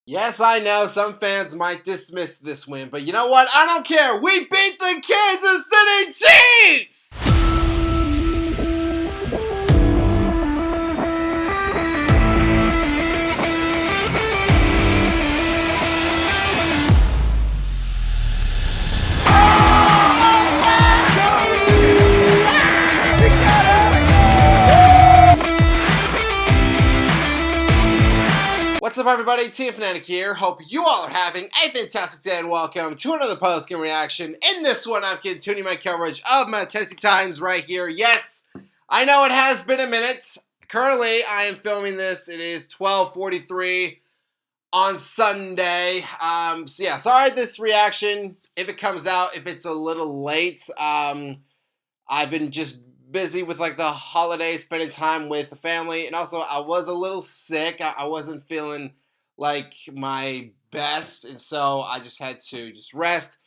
Yes, I know some fans might dismiss this win, but you know what? I don't care. We beat the Kansas City Chiefs! What's up, everybody? Team Fanatic here. Hope you all are having a fantastic day and welcome to another post-game reaction. In this one, I'm continuing my coverage of my Tennessee Titans right here. Yes, I know it has been a minute. Currently, I am filming this. It is 12:43 on Sunday. So yeah, sorry this reaction, if it comes out, if it's a little late. I've been just busy with like the holidays, spending time with the family, and also I was a little sick. I wasn't feeling like my best, and so I just had to just rest,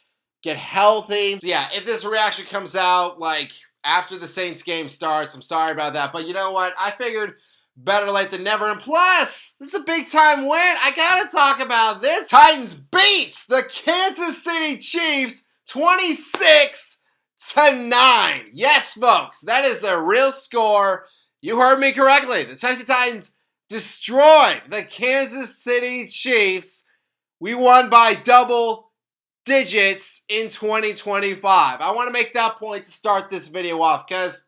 get healthy. So yeah, if this reaction comes out like after the Saints game starts, I'm sorry about that, but you know what? I figured better late than never, and plus, this is a big time win. I gotta talk about this. Titans beats the Kansas City Chiefs 26-9. Yes, folks, that is a real score. You heard me correctly. The Tennessee Titans destroyed the Kansas City Chiefs. We won by double digits in 2025. I want to make that point to start this video off because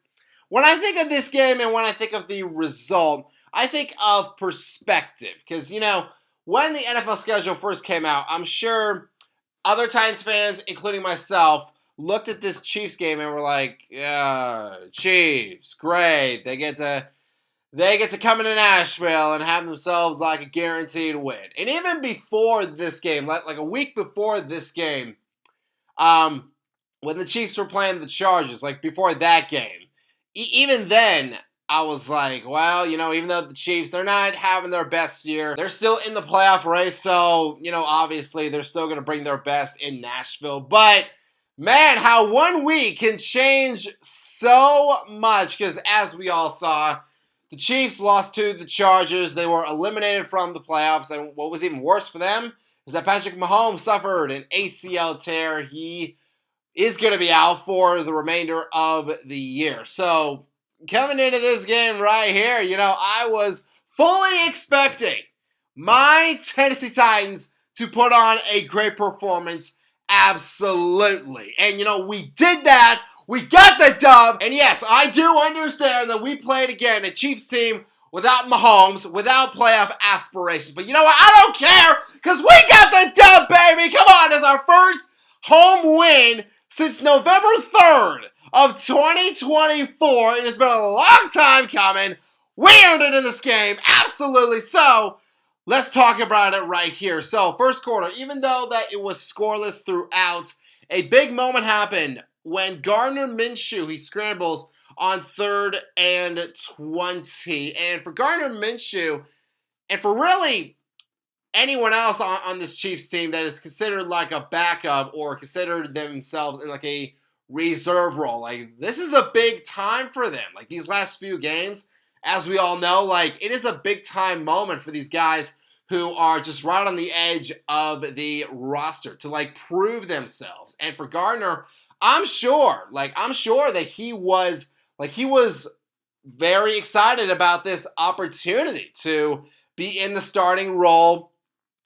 when I think of this game and when I think of the result, I think of perspective. Because, you know, when the NFL schedule first came out, I'm sure other Titans fans, including myself, looked at this Chiefs game and were like, yeah, Chiefs, great. They get to come into Nashville and have themselves like a guaranteed win. And even before this game, like a week before this game, when the Chiefs were playing the Chargers, like before that game, even then, I was like, well, you know, even though the Chiefs are not having their best year, they're still in the playoff race. So, you know, obviously they're still going to bring their best in Nashville. But man, how 1 week can change so much, because as we all saw, the Chiefs lost to the Chargers. They were eliminated from the playoffs, and what was even worse for them is that Patrick Mahomes suffered an ACL tear. He is going to be out for the remainder of the year. So, coming into this game right here, you know, I was fully expecting my Tennessee Titans to put on a great performance. Absolutely. And, you know, we did that. We got the dub. And yes, I do understand that we played again a Chiefs team without Mahomes, without playoff aspirations. But you know what? I don't care, because we got the dub, baby. Come on. It's our first home win since November 3rd of 2024. It has been a long time coming. We earned it in this game. Absolutely. So, let's talk about it right here. So, first quarter, even though that it was scoreless throughout, a big moment happened when Gardner Minshew, he scrambles on 3rd and 20. And for Gardner Minshew, and for really anyone else on this Chiefs team that is considered like a backup or considered themselves in like a reserve role, like this is a big time for them. Like these last few games, as we all know, like it is a big time moment for these guys who are just right on the edge of the roster to like prove themselves. And for Gardner, I'm sure that he was very excited about this opportunity to be in the starting role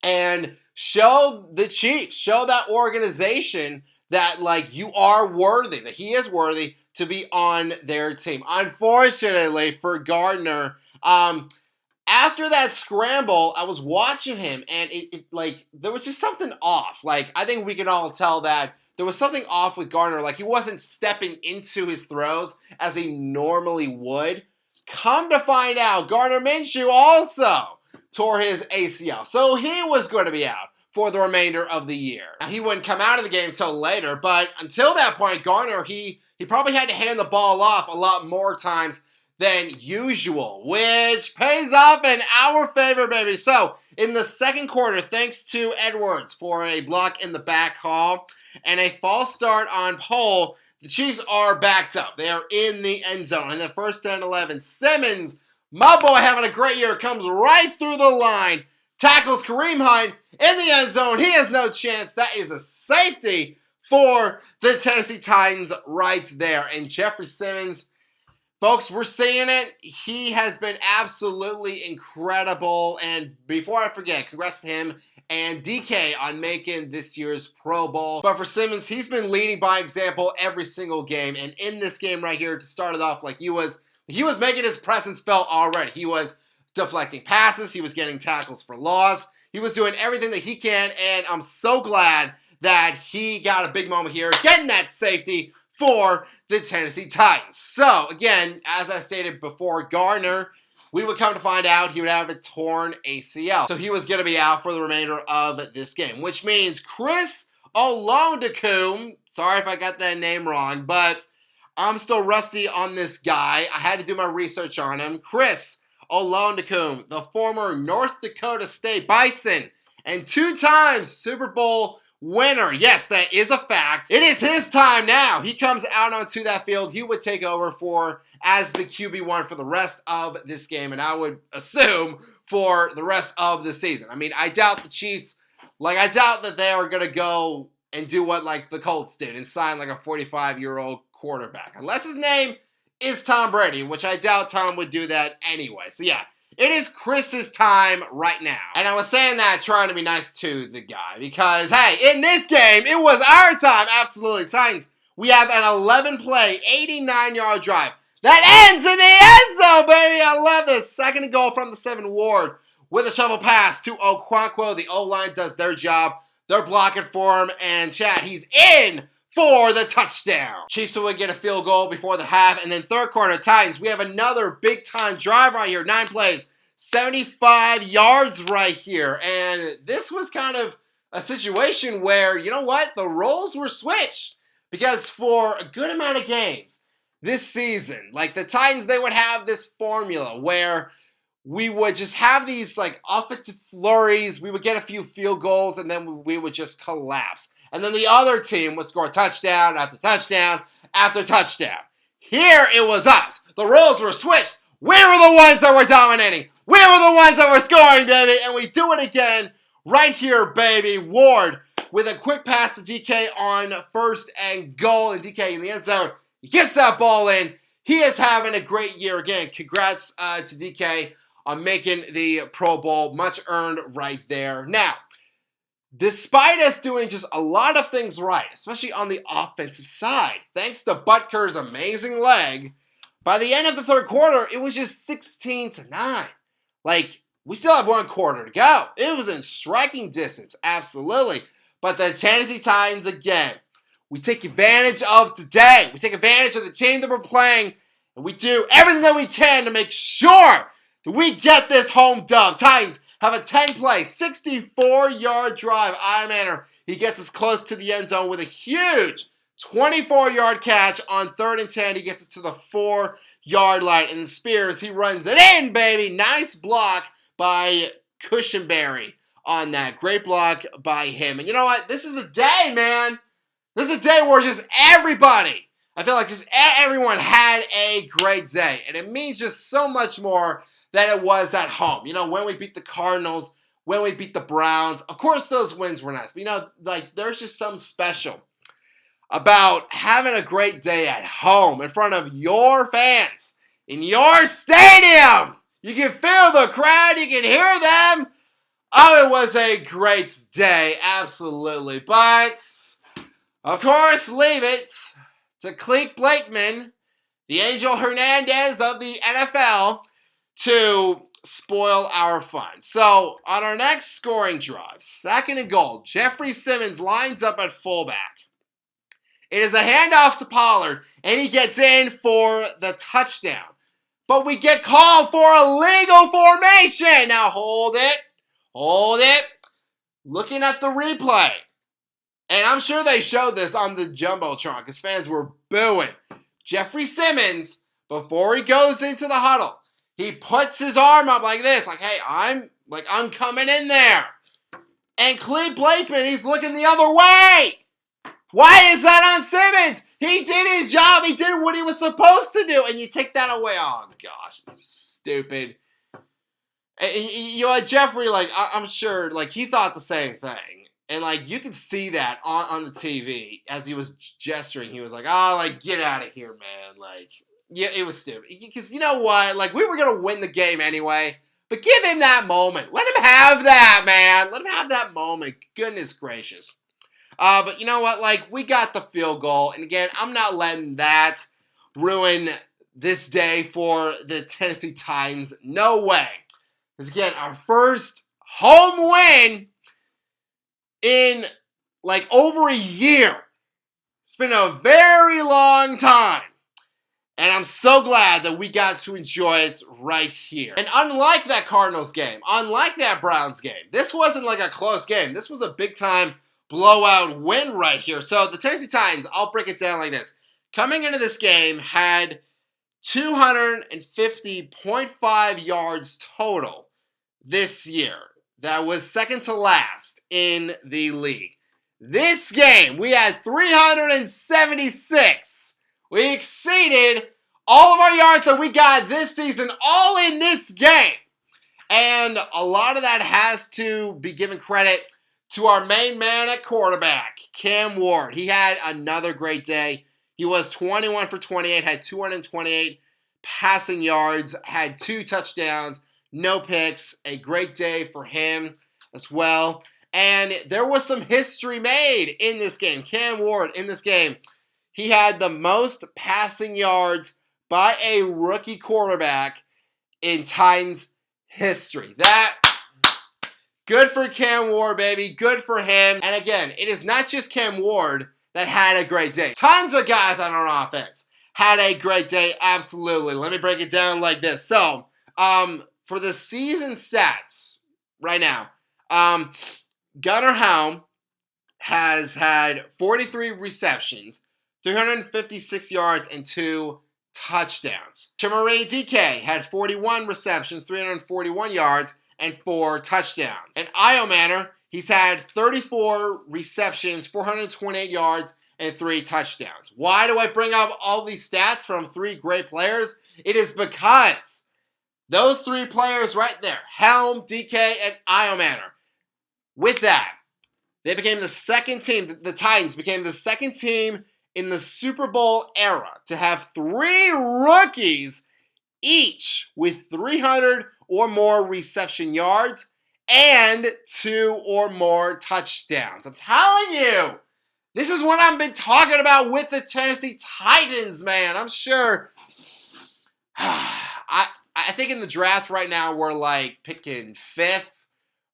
and show the Chiefs, show that organization that like you are worthy, that he is worthy to be on their team. Unfortunately for Gardner, after that scramble, I was watching him, and it like there was just something off. Like I think we can all tell that there was something off with Gardner. Like he wasn't stepping into his throws as he normally would. Come to find out, Gardner Minshew also tore his ACL, so he was going to be out for the remainder of the year. Now, he wouldn't come out of the game until later, but until that point, Gardner, he probably had to hand the ball off a lot more times than usual, which pays off in our favor, baby. So, in the second quarter, thanks to Edwards for a block in the back hall and a false start on Pole, the Chiefs are backed up. They are in the end zone. And then 1st and 11, Simmons, my boy having a great year, comes right through the line, tackles Kareem Hunt in the end zone. He has no chance. That is a safety for the Tennessee Titans right there. And Jeffrey Simmons, folks, we're seeing it. He has been absolutely incredible. And before I forget, congrats to him and DK on making this year's Pro Bowl. But for Simmons, he's been leading by example every single game. And in this game right here, to start it off, like he was making his presence felt already. He was deflecting passes. He was getting tackles for loss. He was doing everything that he can. And I'm so glad that he got a big moment here, getting that safety for the Tennessee Titans. So, again, as I stated before, Gardner, we would come to find out he would have a torn ACL. So he was going to be out for the remainder of this game, which means Chris Olondekum, sorry if I got that name wrong, but I'm still rusty on this guy. I had to do my research on him. Chris Olondekum, the former North Dakota State Bison and 2 times Super Bowl winner. Yes, that is a fact. It is his time now. He comes out onto that field. He would take over as the QB1 for the rest of this game, and I would assume for the rest of the season. I mean, I doubt the Chiefs, I doubt that they are going to go and do what, the Colts did and sign, a 45-year-old quarterback. Unless his name is Tom Brady, which I doubt Tom would do that anyway. So, yeah. It is Chris's time right now. And I was saying that trying to be nice to the guy because, hey, in this game, it was our time. Absolutely. Titans, we have an 11-play, 89-yard drive. That ends in the end zone, baby. I love this. Second and goal from the 7 Ward with a shovel pass to Okonkwo. The O-line does their job. They're blocking for him. And, Chad, he's in for the touchdown. Chiefs would get a field goal before the half. And then third quarter, Titans, we have another big-time drive right here. 9 plays, 75 yards right here. And this was kind of a situation where, you know what? The roles were switched. Because for a good amount of games this season, the Titans, they would have this formula where we would just have these offensive flurries. We would get a few field goals, and then we would just collapse. And then the other team would score touchdown after touchdown after touchdown. Here it was us. The roles were switched. We were the ones that were dominating. We were the ones that were scoring, baby. And we do it again right here, baby. Ward with a quick pass to DK on first and goal. And DK in the end zone. He gets that ball in. He is having a great year again. Congrats to DK on making the Pro Bowl. Much earned right there. Now, despite us doing just a lot of things right, especially on the offensive side, thanks to Butker's amazing leg, by the end of the third quarter, it was just 16-9. We still have 1 quarter to go. It was in striking distance, absolutely. But the Tennessee Titans, again, we take advantage of today. We take advantage of the team that we're playing, and we do everything that we can to make sure that we get this home dub. Titans have a 10-play, 64-yard drive. Ironmaner, he gets us close to the end zone with a huge 24-yard catch on 3rd and 10. He gets us to the 4-yard line. And Spears, he runs it in, baby. Nice block by Cushenberry on that. Great block by him. And you know what? This is a day, man. This is a day where just everybody, I feel like just everyone had a great day. And it means just so much more than it was at home. When we beat the Cardinals, when we beat the Browns, of course those wins were nice. But there's just something special about having a great day at home in front of your fans in your stadium. You can feel the crowd. You can hear them. Oh, it was a great day. Absolutely. But, of course, leave it to Clink Blakeman, the Angel Hernandez of the NFL, to spoil our fun. So, on our next scoring drive, 2nd and goal, Jeffrey Simmons lines up at fullback. It is a handoff to Pollard, and he gets in for the touchdown. But we get called for a legal formation. Now, hold it. Looking at the replay, and I'm sure they showed this on the Jumbotron because fans were booing. Jeffrey Simmons, before he goes into the huddle, he puts his arm up like this, hey, I'm coming in there. And Cleve Blakeman, he's looking the other way. Why is that on Simmons? He did his job. He did what he was supposed to do. And you take that away. Oh, gosh. Stupid. You know, Jeffrey, like, I'm sure, like, he thought the same thing. And, like, you could see that on the TV as he was gesturing. He was like, oh, like, get out of here, man. Like, yeah, it was stupid. Because you know what? Like, we were going to win the game anyway. But give him that moment. Let him have that, man. Let him have that moment. Goodness gracious. But you know what? Like, we got the field goal. And again, I'm not letting that ruin this day for the Tennessee Titans. No way. Because again, our first home win in like over a year. It's been a very long time. And I'm so glad that we got to enjoy it right here. And unlike that Cardinals game, unlike that Browns game, this wasn't like a close game. This was a big-time blowout win right here. So the Tennessee Titans, I'll break it down like this. Coming into this game, had 250.5 yards total this year. That was second to last in the league. This game, we had 376. We exceeded all of our yards that we got this season, all in this game. And a lot of that has to be given credit to our main man at quarterback, Cam Ward. He had another great day. He was 21 for 28, had 228 passing yards, had 2 touchdowns, no picks. A great day for him as well. And there was some history made in this game. Cam Ward, in this game, he had the most passing yards by a rookie quarterback in Titans history. That, good for Cam Ward, baby. Good for him. And again, it is not just Cam Ward that had a great day. Tons of guys on our offense had a great day, absolutely. Let me break it down like this. So, for the season stats right now, Gunnar Helm has had 43 receptions, 356 yards, and 2 touchdowns. Chamari DK had 41 receptions, 341 yards, and 4 touchdowns. And Io Manor, he's had 34 receptions, 428 yards, and 3 touchdowns. Why do I bring up all these stats from 3 great players? It is because those 3 players right there, Helm, DK, and Io Manor, with that, they became the second team, the Titans became the second team in the Super Bowl era to have 3 rookies each with 300 or more reception yards and 2 or more touchdowns. I'm telling you, this is what I've been talking about with the Tennessee Titans, man. I'm sure. I think in the draft right now, we're like picking 5th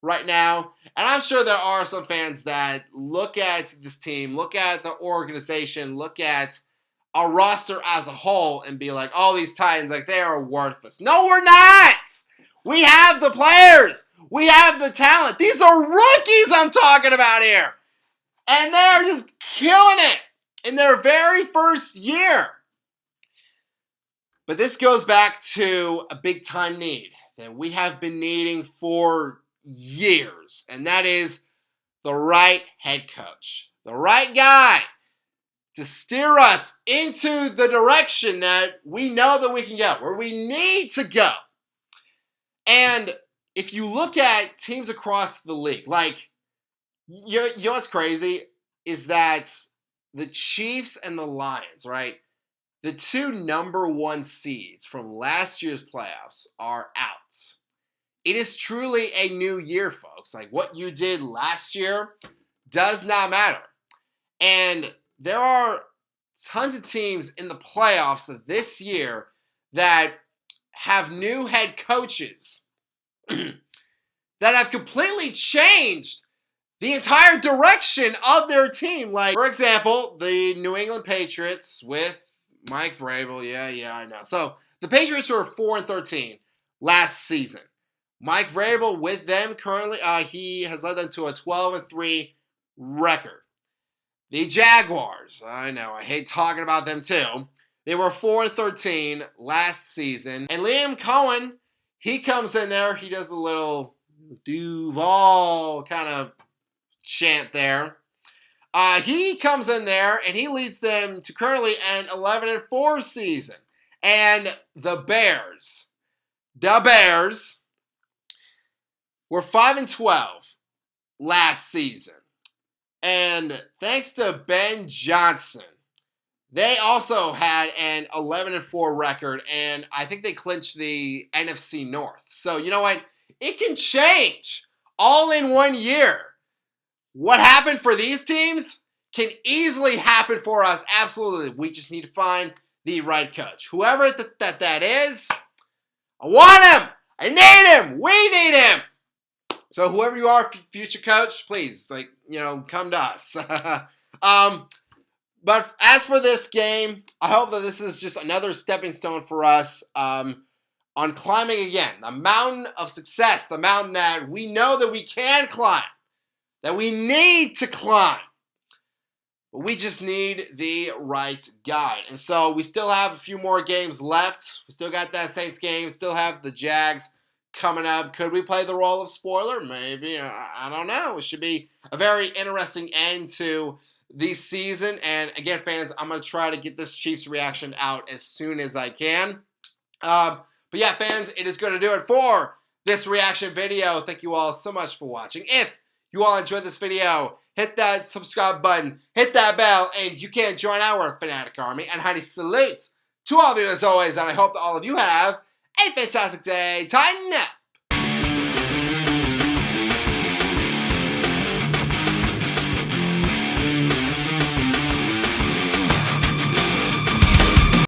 right now. And I'm sure there are some fans that look at this team, look at the organization, look at our roster as a whole and be like, oh, these Titans, like, they are worthless. No, we're not! We have the players. We have the talent. These are rookies I'm talking about here. And they're just killing it in their very first year. But this goes back to a big-time need that we have been needing for years, and that is the right head coach, the right guy to steer us into the direction that we know that we can go, where we need to go. And if you look at teams across the league, like, you know what's crazy is that the Chiefs and the Lions, right? The 2 number 1 seeds from last year's playoffs are out. It is truly a new year, folks. Like, what you did last year does not matter. And there are tons of teams in the playoffs this year that have new head coaches that have completely changed the entire direction of their team. Like, for example, the New England Patriots with Mike Vrabel. Yeah, I know. So, the Patriots were 4-13 last season. Mike Vrabel with them currently, he has led them to a 12-3 record. The Jaguars, I know, I hate talking about them too. They were 4-13 last season. And Liam Cohen, he comes in there, he does a little Duval kind of chant there. He comes in there and he leads them to currently an 11-4 season. And the Bears, were 5-12 last season. And thanks to Ben Johnson, they also had an 11-4 record, and I think they clinched the NFC North. So, you know what? It can change all in 1 year. What happened for these teams can easily happen for us. Absolutely. We just need to find the right coach. Whoever that is, I want him. I need him. We need him. So whoever you are, future coach, please, come to us. But as for this game, I hope that this is just another stepping stone for us on climbing again. The mountain of success, the mountain that we know that we can climb, that we need to climb. But we just need the right guide. And so we still have a few more games left. We still got that Saints game, still have the Jags coming up. Could we play the role of spoiler? Maybe. I don't know. It should be a very interesting end to the season. And again, fans, I'm going to try to get this Chiefs reaction out as soon as I can. But yeah, fans, it is going to do it for this reaction video. Thank you all so much for watching. If you all enjoyed this video, hit that subscribe button, hit that bell, and you can join our Fanatic Army. And hearty salutes to all of you as always. And I hope that all of you have a fantastic day. Tighten up.